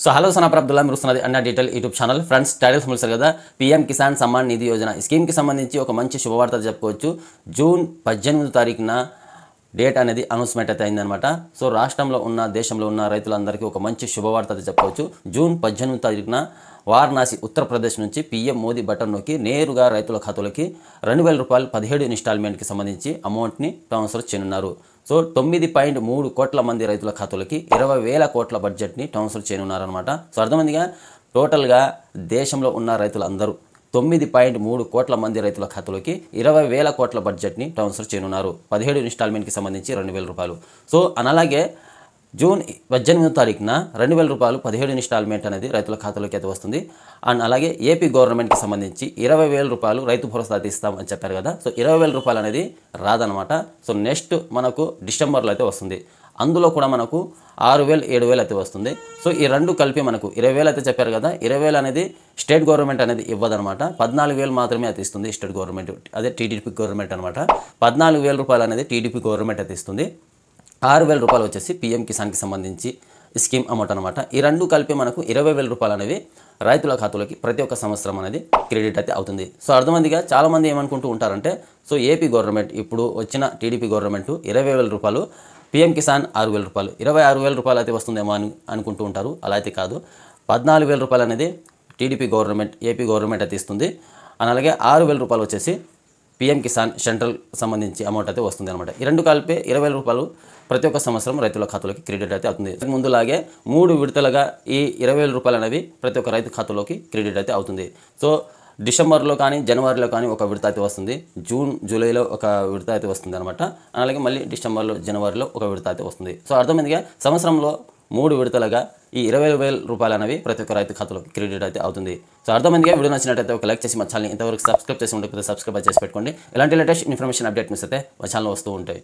So hello సనాపర్ Abdullah మీరు వస్తున్నది అన్న detail YouTube channel. Friends, title తెలుసు కదా, పీఎం కిసాన్ సమ్మాన్ నిధి యోజన ఈ స్కీమ్కి సంబంధించి ఒక మంచి శుభవార్త చెప్పుకోవచ్చు. జూన్ 18వ తారీఖున డేట్ అనేది అనౌన్స్మెంట్ అయితే అయిందనమాట. సో రాష్ట్రంలో ఉన్న దేశంలో ఉన్న రైతులందరికీ ఒక మంచి శుభవార్త అయితే చెప్పుకోవచ్చు. జూన్ 18వ తారీఖున వారణాసి ఉత్తరప్రదేశ్ నుంచి పీఎం మోదీ బటన్ నొక్కి నేరుగా రైతుల ఖాతాలోకి 2,000 రూపాయలు 17 ఇన్స్టాల్మెంట్కి సంబంధించి అమౌంట్ని ట్రాన్స్ఫర్ చేయనున్నారు. సో 9.3 కోట్ల మంది రైతుల ఖాతాలకి 20,000 కోట్ల బడ్జెట్ని ట్రాన్స్ఫర్ చేయనున్నారనమాట. సో అర్థమైందిగా, టోటల్గా దేశంలో ఉన్న రైతులందరూ 9.3 కోట్ల మంది రైతుల ఖాతాలోకి 20,000 కోట్ల బడ్జెట్ని ట్రాన్స్ఫర్ చేయనున్నారు. 17 ఇన్స్టాల్మెంట్కి సంబంధించి 2,000 రూపాయలు. సో అలాగే జూన్ 18వ తారీఖున 2,000 రూపాయలు 17 ఇన్స్టాల్మెంట్ అనేది రైతుల ఖాతాలోకి అయితే వస్తుంది. అండ్ అలాగే ఏపీ గవర్నమెంట్కి సంబంధించి 20,000 రూపాయలు రైతు భరోసా అయితే ఇస్తామని చెప్పారు కదా. సో 20,000 రూపాయలు అనేది రాదనమాట. సో నెక్స్ట్ మనకు డిసెంబర్లో అయితే వస్తుంది. అందులో కూడా మనకు 6,000, 7,000 అయితే వస్తుంది. సో ఈ రెండు కలిపి మనకు 20,000 అయితే చెప్పారు కదా. 20,000 అనేది స్టేట్ గవర్నమెంట్ అనేది ఇవ్వదనమాట. 14,000 మాత్రమే అయితే ఇస్తుంది స్టేట్ గవర్నమెంట్, అదే టీడీపీ గవర్నమెంట్ అనమాట. 14,000 రూపాయలు అనేది టీడీపీ గవర్నమెంట్ అయితే ఇస్తుంది. 6,000 రూపాయలు వచ్చేసి పీఎం కిసాన్కి సంబంధించి స్కీమ్ అమౌంట్ అనమాట. ఈ రెండు కలిపి మనకు 20,000 రూపాయలు అనేవి రైతుల ఖాతాలోకి ప్రతి ఒక్క సంవత్సరం అనేది క్రెడిట్ అయితే అవుతుంది. సో అర్థమందిగా, చాలామంది ఏమనుకుంటూ ఉంటారంటే, సో ఏపీ గవర్నమెంట్ ఇప్పుడు వచ్చిన టీడీపీ గవర్నమెంట్ 20,000 రూపాయలు, పీఎం కిసాన్ 6,000 రూపాయలు, 26,000 రూపాయలు అయితే వస్తుందేమో అని అనుకుంటూ ఉంటారు. అలా అయితే కాదు. 14,000 రూపాయలు అనేది టీడీపీ గవర్నమెంట్, ఏపీ గవర్నమెంట్ అయితే ఇస్తుంది. అలాగే 6,000 రూపాయలు వచ్చేసి పీఎం కిసాన్ సెంట్రల్ సంబంధించి అమౌంట్ అయితే వస్తుంది అనమాట. ఈ రెండు కలిపి 20,000 రూపాయలు ప్రతి ఒక్క సంవత్సరం రైతుల ఖాతాలోకి క్రెడిట్ అయితే అవుతుంది. ముందులాగే 3 విడతలుగా ఈ 20,000 రూపాయలు అనేవి ప్రతి ఒక్క రైతు ఖాతాలోకి క్రెడిట్ అయితే అవుతుంది. సో డిసెంబర్లో కానీ జనవరిలో కానీ ఒక విడత అయితే వస్తుంది. జూన్, జూలైలో ఒక విడత అయితే వస్తుంది అనమాట. అలాగే మళ్ళీ డిసెంబర్లో, జనవరిలో ఒక విడత అయితే వస్తుంది. సో అర్థమైందిగా, సంవత్సరంలో 3 విడతలుగా ఈ 20,000 రూపాయలు అనేవి ప్రతి ఒక్క రైతు ఖాతాలోకి క్రెడిట్ అయితే అవుతుంది. సో అర్థమైందిగా, వీడియో నచ్చినట్టయితే ఒక లైక్ చేసి మా ఛానల్ని ఇంతవరకు సబ్స్క్రైబ్ చేసి ఉండకపోతే సబ్స్క్రైబ్ చేసి పెట్టుకోండి. ఇలాంటి లేటెస్ట్ ఇన్ఫర్మేషన్ అప్డేట్ మిస్ అయితే మా ఛానల్ వస్తూ ఉంటాయి.